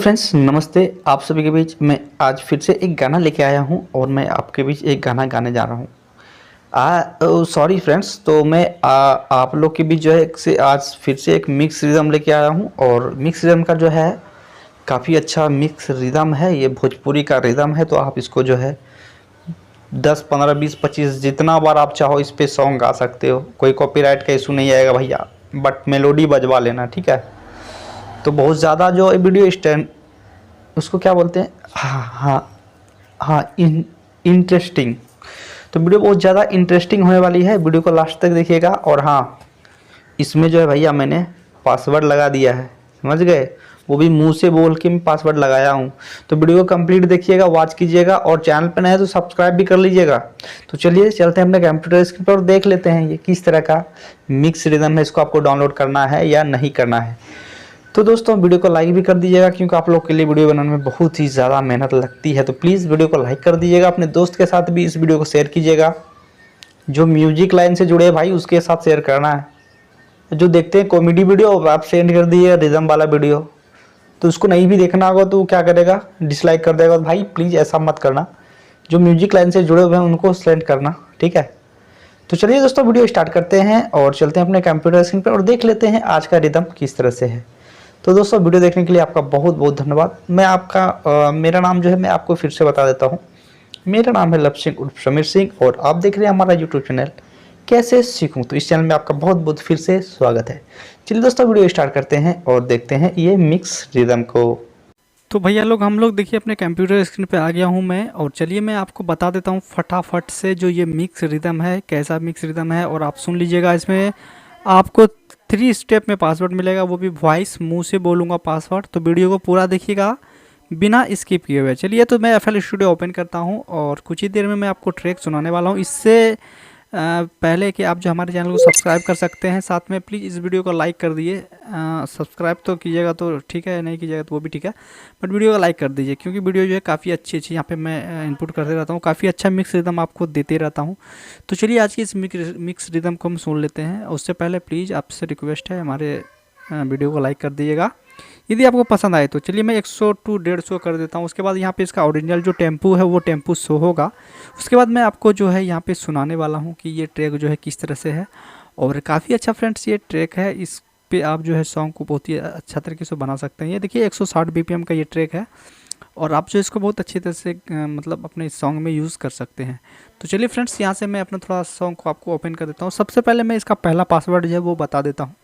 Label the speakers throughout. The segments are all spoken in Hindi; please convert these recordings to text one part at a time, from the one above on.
Speaker 1: फ्रेंड्स, नमस्ते। आप सभी के बीच मैं आज फिर से एक गाना लेके आया हूं और मैं आपके बीच एक गाना गाने जा रहा हूं। सॉरी फ्रेंड्स, तो मैं आप लोग के बीच जो है आज फिर से एक मिक्स रिदम लेके आया हूं और मिक्स रिदम का जो है काफ़ी अच्छा मिक्स रिदम है। ये भोजपुरी का रिदम है, तो आप इसको जो है 10, 15, 20, 25 जितना बार आप चाहो इस पे सॉन्ग गा सकते हो। कोई कॉपीराइट का इशू नहीं आएगा भैया, बट मेलोडी बजवा लेना, ठीक है। तो बहुत ज़्यादा जो वीडियो स्टैंड उसको क्या बोलते हैं, हाँ हाँ हाँ, इंटरेस्टिंग। तो वीडियो बहुत ज़्यादा इंटरेस्टिंग होने वाली है, वीडियो को लास्ट तक देखिएगा। और हाँ, इसमें जो है भैया मैंने पासवर्ड लगा दिया है, समझ गए। वो भी मुंह से बोल के मैं पासवर्ड लगाया हूँ। तो वीडियो को कंप्लीट देखिएगा, वॉच कीजिएगा और चैनल पर नए तो सब्सक्राइब भी कर लीजिएगा। तो चलिए चलते हैं अपने कंप्यूटर स्क्रीन पर और देख लेते हैं ये किस तरह का मिक्स रिदम है। इसको आपको डाउनलोड करना है या नहीं करना है। तो दोस्तों, वीडियो को लाइक भी कर दीजिएगा, क्योंकि आप लोग के लिए वीडियो बनाने में बहुत ही ज़्यादा मेहनत लगती है। तो प्लीज़ वीडियो को लाइक कर दीजिएगा, अपने दोस्त के साथ भी इस वीडियो को शेयर कीजिएगा। जो म्यूजिक लाइन से जुड़े भाई उसके साथ शेयर करना है। जो देखते हैं कॉमेडी वीडियो आप सेंड कर दीजिए, रिदम वाला वीडियो तो उसको नहीं भी देखना होगा तो क्या करेगा, डिसलाइक कर देगा। भाई प्लीज़ ऐसा मत करना, जो म्यूजिक लाइन से जुड़े हुए हैं उनको सेंड करना, ठीक है। तो चलिए दोस्तों, वीडियो स्टार्ट करते हैं और चलते हैं अपने कंप्यूटर स्क्रीन पर और देख लेते हैं आज का रिदम किस तरह से है। तो दोस्तों, वीडियो देखने के लिए आपका बहुत बहुत धन्यवाद। मेरा नाम जो है मैं आपको फिर से बता देता हूँ। मेरा नाम है लव सिंह उर्फ समीर सिंह और आप देख रहे हैं हमारा यूट्यूब चैनल कैसे सीखूं। तो इस चैनल में आपका बहुत बहुत फिर से स्वागत है। चलिए दोस्तों, वीडियो स्टार्ट करते हैं और देखते हैं ये मिक्स रिदम को।
Speaker 2: तो भैया लोग, हम लोग देखिए अपने कंप्यूटर स्क्रीन पे आ गया हूँ मैं। और चलिए मैं आपको बता देता हूँ फटाफट से जो ये मिक्स रिदम है, कैसा मिक्स रिदम है। और आप सुन लीजिएगा, इसमें आपको 3 स्टेप में पासवर्ड मिलेगा, वो भी वॉइस, मुंह से बोलूँगा पासवर्ड। तो वीडियो को पूरा देखिएगा बिना स्किप किए हुए। चलिए, तो मैं FL स्टूडियो ओपन करता हूँ और कुछ ही देर में मैं आपको ट्रैक सुनाने वाला हूँ। इससे पहले कि आप जो हमारे चैनल को सब्सक्राइब कर सकते हैं, साथ में प्लीज़ इस वीडियो को लाइक कर दिए। सब्सक्राइब तो कीजिएगा तो ठीक है, नहीं कीजिएगा तो वो भी ठीक है, बट वीडियो को लाइक कर दीजिए, क्योंकि वीडियो जो है काफ़ी अच्छी यहाँ पे मैं इनपुट करते रहता हूँ। काफ़ी अच्छा मिक्स रिदम आपको देते रहता हूँ। तो चलिए आज की इस मिक्स रिदम को हम सुन लेते हैं। उससे पहले प्लीज़ आपसे रिक्वेस्ट है, हमारे वीडियो को लाइक कर दीजिएगा यदि आपको पसंद आए। तो चलिए मैं 100 to 150 कर देता हूँ। उसके बाद यहाँ पे इसका ओरिजिनल जो टेम्पो है वो टेम्पो शो होगा। उसके बाद मैं आपको जो है यहाँ पे सुनाने वाला हूँ कि ये ट्रैक जो है किस तरह से है। और काफ़ी अच्छा फ्रेंड्स ये ट्रैक है, इस पे आप जो है सॉन्ग को बहुत ही अच्छा तरीके से बना सकते हैं। ये देखिए 160 BPM का ये ट्रैक है और आप जो इसको बहुत अच्छी तरह से मतलब अपने सॉन्ग में यूज़ कर सकते हैं। तो चलिए फ्रेंड्स, यहाँ से मैं अपना थोड़ा सॉन्ग को आपको ओपन कर देता हूँ। सबसे पहले मैं इसका पहला पासवर्ड जो है वो बता देता हूँ।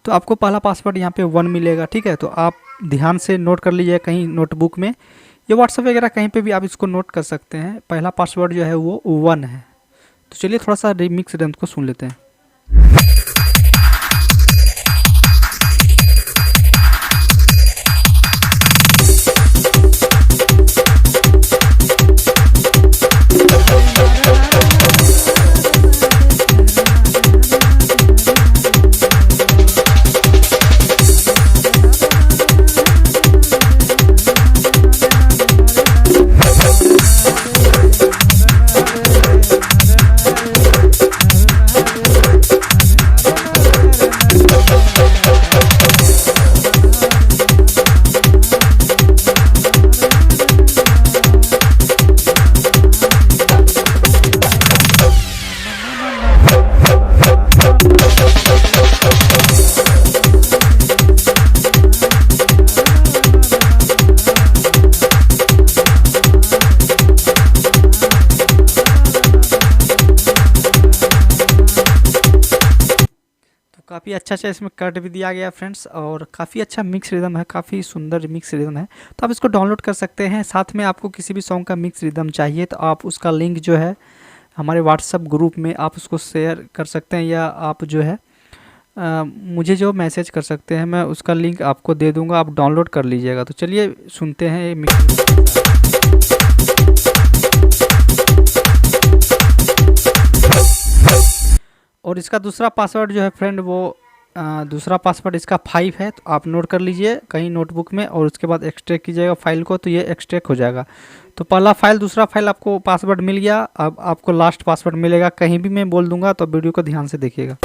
Speaker 2: तो आपको पहला पासवर्ड यहाँ पे 1 मिलेगा, ठीक है। तो आप ध्यान से नोट कर लीजिए कहीं नोटबुक में या व्हाट्सएप वगैरह कहीं पे भी आप इसको नोट कर सकते हैं। पहला पासवर्ड जो है वो 1 है। तो चलिए थोड़ा सा रिमिक्स रिदम को सुन लेते हैं। काफ़ी अच्छा इसमें कट भी दिया गया फ्रेंड्स और काफ़ी अच्छा मिक्स रिदम है, काफ़ी सुंदर मिक्स रिदम है। तो आप इसको डाउनलोड कर सकते हैं। साथ में आपको किसी भी सॉन्ग का मिक्स रिदम चाहिए तो आप उसका लिंक जो है हमारे व्हाट्सएप ग्रुप में आप उसको शेयर कर सकते हैं, या आप जो है मुझे जो मैसेज कर सकते हैं, मैं उसका लिंक आपको दे दूँगा, आप डाउनलोड कर लीजिएगा। तो चलिए सुनते हैं ये मिक्स। और इसका दूसरा पासवर्ड जो है फ्रेंड वो दूसरा पासवर्ड इसका 5 है। तो आप नोट कर लीजिए कहीं नोटबुक में और उसके बाद एक्सट्रैक्ट कीजिएगा फाइल को, तो ये एक्सट्रैक्ट हो जाएगा। तो पहला फाइल दूसरा फाइल आपको पासवर्ड मिल गया। अब आपको लास्ट पासवर्ड मिलेगा, कहीं भी मैं बोल दूंगा, तो वीडियो को ध्यान से देखिएगा।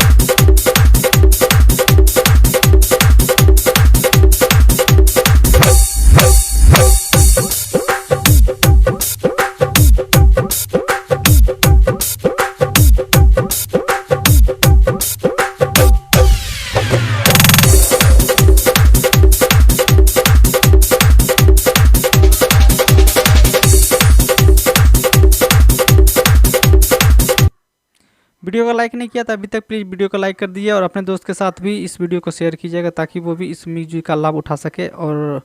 Speaker 2: वीडियो को लाइक नहीं किया था अभी तक, प्लीज़ वीडियो को लाइक कर दीजिए और अपने दोस्त के साथ भी इस वीडियो को शेयर कीजिएगा ताकि वो भी इस म्यूजिक का लाभ उठा सके। और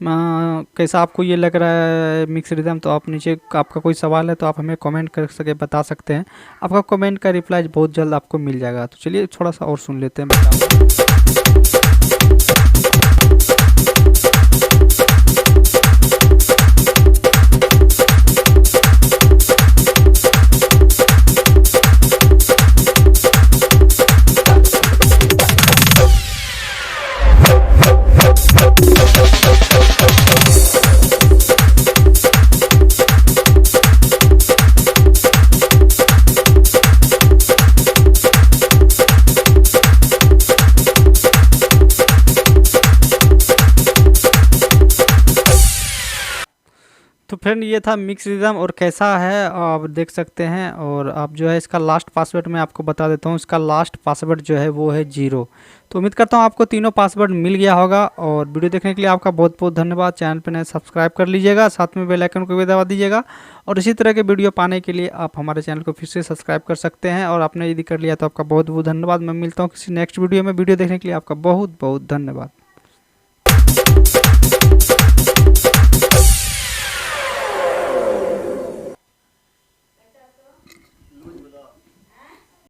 Speaker 2: कैसा आपको ये लग रहा है मिक्स रिदम, तो आप नीचे आपका कोई सवाल है तो आप हमें कमेंट कर सके बता सकते हैं। आपका कमेंट का रिप्लाई बहुत जल्द आपको मिल जाएगा। तो चलिए थोड़ा सा और सुन लेते हैं बताओ। तो फ्रेंड ये था मिक्स रिदम और कैसा है आप देख सकते हैं। और आप जो है इसका लास्ट पासवर्ड मैं आपको बता देता हूँ। इसका लास्ट पासवर्ड जो है वो है 0। तो उम्मीद करता हूँ आपको तीनों पासवर्ड मिल गया होगा। और वीडियो देखने के लिए आपका बहुत बहुत धन्यवाद। चैनल पर नए सब्सक्राइब कर लीजिएगा, साथ में बेल आइकन को भी दबा दीजिएगा। और इसी तरह के वीडियो पाने के लिए आप हमारे चैनल को फिर से सब्सक्राइब कर सकते हैं। और आपने यदि कर लिया तो आपका बहुत बहुत धन्यवाद। मैं मिलता हूँ किसी नेक्स्ट वीडियो में। वीडियो देखने के लिए आपका बहुत बहुत धन्यवाद।